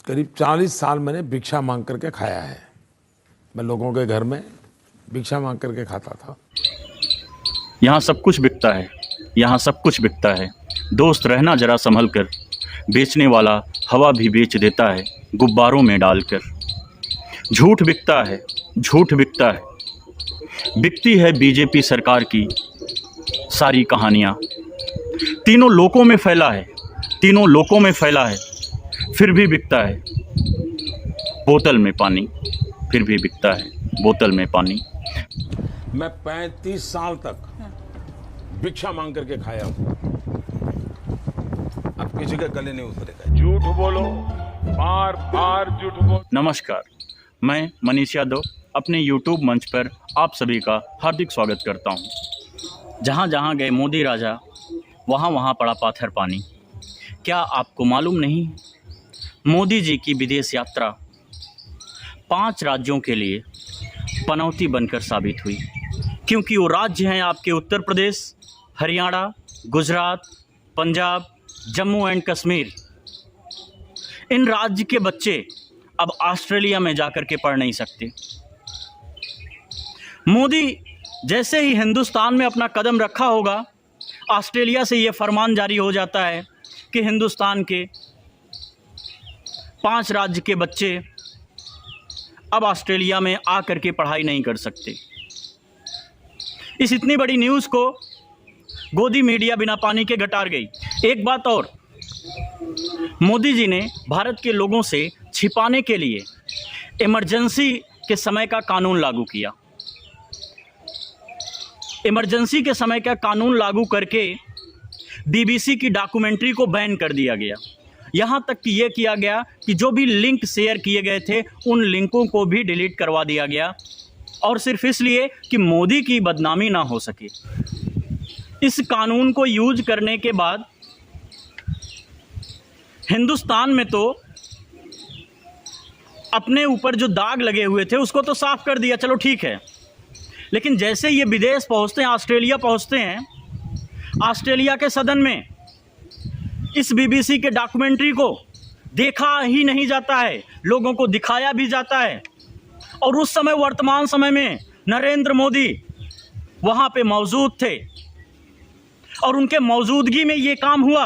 करीब 40 साल मैंने भिक्षा मांग करके खाया है। मैं लोगों के घर में भिक्षा मांग करके खाता था। यहाँ सब कुछ बिकता है, यहाँ सब कुछ बिकता है। दोस्त रहना जरा संभल कर, बेचने वाला हवा भी बेच देता है गुब्बारों में डालकर। झूठ बिकता है, झूठ बिकता है। बिकती है बीजेपी सरकार की सारी कहानियाँ। तीनों लोकों में फैला है, तीनों लोकों में फैला है, फिर भी बिकता है बोतल में पानी, फिर भी बिकता है बोतल में पानी। मैं 35 साल तक भिक्षा मांग करके खाया हूँ। अब किसी के गले नहीं उतरेगा। झूठ बोलो, बार बार झूठ बोलो। नमस्कार, मैं मनीष यादव अपने YouTube मंच पर आप सभी का हार्दिक स्वागत करता हूँ। जहाँ जहाँ गए मोदी राजा, वहाँ वहाँ पड़ा पाथर पानी। क्या आपको मालूम नहीं, मोदी जी की विदेश यात्रा 5 राज्यों के लिए पनौती बनकर साबित हुई, क्योंकि वो राज्य हैं आपके उत्तर प्रदेश, हरियाणा, गुजरात, पंजाब, जम्मू एंड कश्मीर। इन राज्य के बच्चे अब ऑस्ट्रेलिया में जाकर के पढ़ नहीं सकते। मोदी जैसे ही हिंदुस्तान में अपना कदम रखा होगा, ऑस्ट्रेलिया से ये फरमान जारी हो जाता है कि हिंदुस्तान के 5 राज्य के बच्चे अब ऑस्ट्रेलिया में आकर के पढ़ाई नहीं कर सकते। इस इतनी बड़ी न्यूज़ को गोदी मीडिया बिना पानी के गटार गई। एक बात और, मोदी जी ने भारत के लोगों से छिपाने के लिए इमरजेंसी के समय का कानून लागू किया। इमरजेंसी के समय का कानून लागू करके बीबीसी की डॉक्यूमेंट्री को बैन कर दिया गया। यहाँ तक कि ये किया गया कि जो भी लिंक शेयर किए गए थे, उन लिंकों को भी डिलीट करवा दिया गया, और सिर्फ इसलिए कि मोदी की बदनामी ना हो सके। इस कानून को यूज करने के बाद हिंदुस्तान में तो अपने ऊपर जो दाग लगे हुए थे उसको तो साफ कर दिया, चलो ठीक है। लेकिन जैसे ये विदेश पहुंचते हैं, ऑस्ट्रेलिया पहुंचते हैं, ऑस्ट्रेलिया के सदन में इस बीबीसी के डॉक्यूमेंट्री को देखा ही नहीं जाता है, लोगों को दिखाया भी जाता है। और उस समय, वर्तमान समय में नरेंद्र मोदी वहां पे मौजूद थे और उनके मौजूदगी में ये काम हुआ।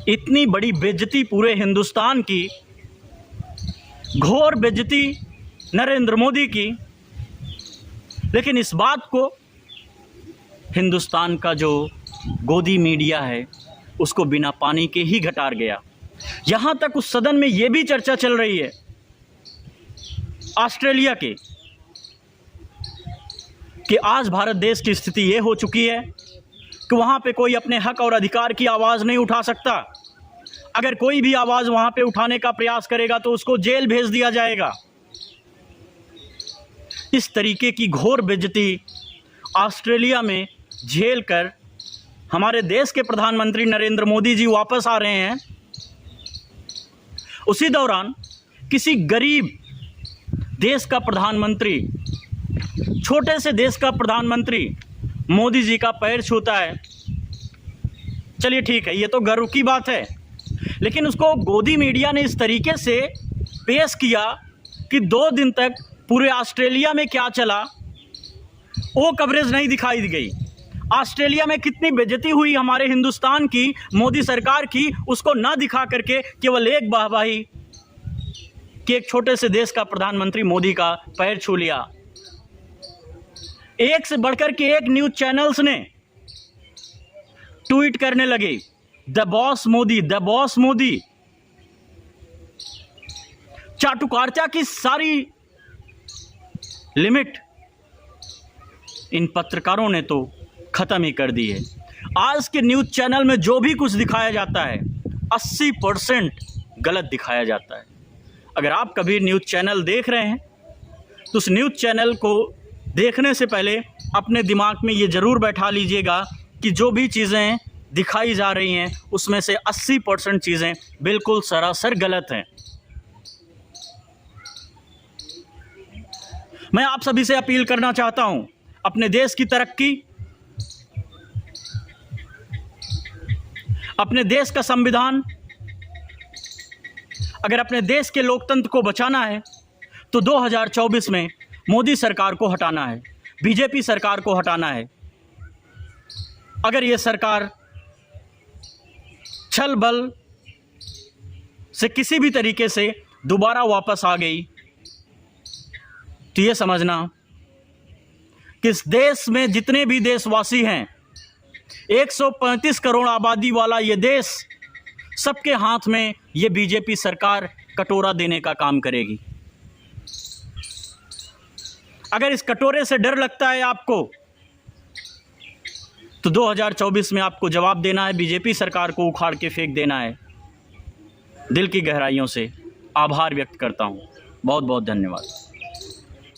इतनी बड़ी बेइज्जती पूरे हिंदुस्तान की, घोर बेइज्जती नरेंद्र मोदी की। लेकिन इस बात को हिंदुस्तान का जो गोदी मीडिया है उसको बिना पानी के ही घटार गया। यहां तक उस सदन में यह भी चर्चा चल रही है ऑस्ट्रेलिया के, कि आज भारत देश की स्थिति यह हो चुकी है कि वहां पे कोई अपने हक और अधिकार की आवाज नहीं उठा सकता। अगर कोई भी आवाज वहां पे उठाने का प्रयास करेगा तो उसको जेल भेज दिया जाएगा। इस तरीके की घोर बेइज्जती ऑस्ट्रेलिया में झेल कर हमारे देश के प्रधानमंत्री नरेंद्र मोदी जी वापस आ रहे हैं। उसी दौरान किसी गरीब देश का प्रधानमंत्री, छोटे से देश का प्रधानमंत्री मोदी जी का पैर छूता है। चलिए ठीक है, ये तो गर्व की बात है, लेकिन उसको गोदी मीडिया ने इस तरीके से पेश किया कि 2 दिन तक पूरे ऑस्ट्रेलिया में क्या चला वो कवरेज नहीं दिखाई गई। ऑस्ट्रेलिया में कितनी बेइज्जती हुई हमारे हिंदुस्तान की, मोदी सरकार की, उसको ना दिखा करके केवल एक वाहवाही कि एक छोटे से देश का प्रधानमंत्री मोदी का पैर छू लिया। एक से बढ़कर के एक न्यूज चैनल्स ने ट्वीट करने लगे, the boss Modi, the boss Modi. चाटुकारिता की सारी लिमिट इन पत्रकारों ने तो खत्म ही कर दी है। आज के न्यूज चैनल में जो भी कुछ दिखाया जाता है 80% गलत दिखाया जाता है। अगर आप कभी न्यूज चैनल देख रहे हैं तो उस न्यूज चैनल को देखने से पहले अपने दिमाग में ये ज़रूर बैठा लीजिएगा कि जो भी चीज़ें दिखाई जा रही हैं उसमें से 80% चीज़ें बिल्कुल सरासर गलत हैं। मैं आप सभी से अपील करना चाहता हूं, अपने देश की तरक्की, अपने देश का संविधान अगर अपने देश के लोकतंत्र को बचाना है तो 2024 में मोदी सरकार को हटाना है, बीजेपी सरकार को हटाना है। अगर ये सरकार छल बल से किसी भी तरीके से दोबारा वापस आ गई तो ये समझना कि इस देश में जितने भी देशवासी हैं, 135 करोड़ आबादी वाला ये देश, सबके हाथ में ये बीजेपी सरकार कटोरा देने का काम करेगी। अगर इस कटोरे से डर लगता है आपको तो 2024 में आपको जवाब देना है, बीजेपी सरकार को उखाड़ के फेंक देना है। दिल की गहराइयों से आभार व्यक्त करता हूं। बहुत बहुत धन्यवाद।